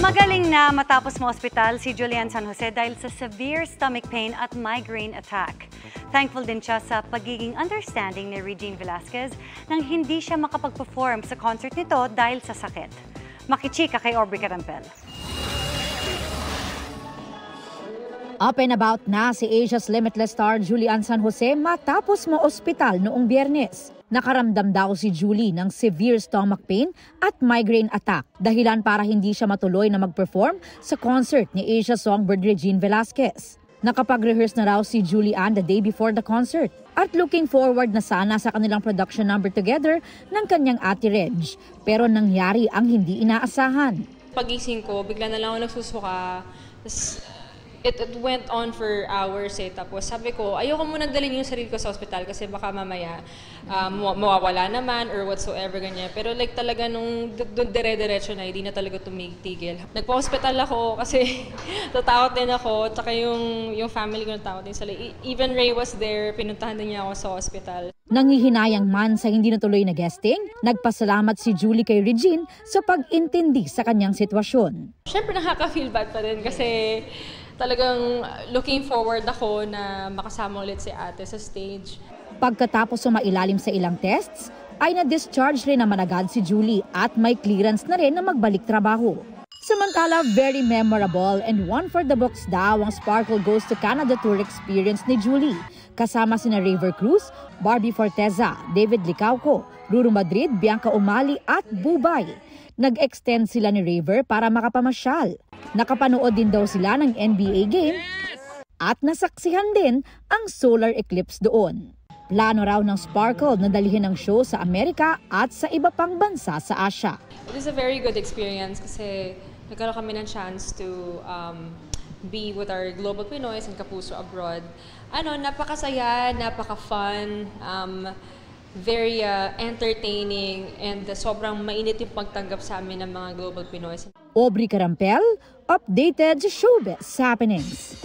Magaling na matapos ma-ospital si Julian San Jose dahil sa severe stomach pain at migraine attack. Thankful din siya sa pagiging understanding ni Regine Velasquez nang hindi siya makapag-perform sa concert nito dahil sa sakit. Makichika kay Aubrey Carampel. Up and about na si Asia's Limitless star Julian San Jose matapos ma-ospital noong Biyernes. Nakaramdam daw si Julie ng severe stomach pain at migraine attack, dahilan para hindi siya matuloy na mag-perform sa concert ni Asia songbird Regine Velasquez. Nakapag-rehearse na raw si Julian the day before the concert at looking forward na sana sa kanilang production number together ng kanyang ate Reg. Pero nangyari ang hindi inaasahan. Pagising ko, bigla na lang ako nagsusuka. It went on for hours Tapos sabi ko, ayoko muna dalhin yung sarili ko sa ospital kasi baka mamaya mawawala naman or whatsoever ganyan. Pero like talaga nung dire-diretso na, hindi na talaga tumigil. Nagpa-hospital ako kasi tatakot din ako. Tsaka yung family ko natakot din sila. Even Ray was there, pinuntahan din niya ako sa ospital. Nangihinayang man sa hindi natuloy na guesting, nagpasalamat si Julie kay Regine sa pag-intindi sa kanyang sitwasyon. Siyempre nakaka-feel bad pa rin kasi talagang looking forward ako na makasama ulit si ate sa stage. Pagkatapos sumailalim sa ilang tests, ay na-discharge rin naman agad si Julie at may clearance na rin na magbalik trabaho. Samantala, very memorable and one for the books daw ang Sparkle Goes to Canada tour experience ni Julie. Kasama sina Raver Cruz, Barbie Forteza, David Licauco, Ruru Madrid, Bianca Umali at Bubay. Nag-extend sila ni Raver para makapamasyal. Nakapanood din daw sila ng NBA game at nasaksihan din ang solar eclipse doon. Plano raw ng Sparkle na dalhin ang show sa Amerika at sa iba pang bansa sa Asia. It is a very good experience kasi nagkaroon kami ng chance to be with our global Pinoys and Kapuso abroad. Napakasaya, napaka-fun, very entertaining, and sobrang mainit yung pagtanggap sa amin ng mga global Pinoys. Aubrey Carampel, updated sa Showbiz Happenings.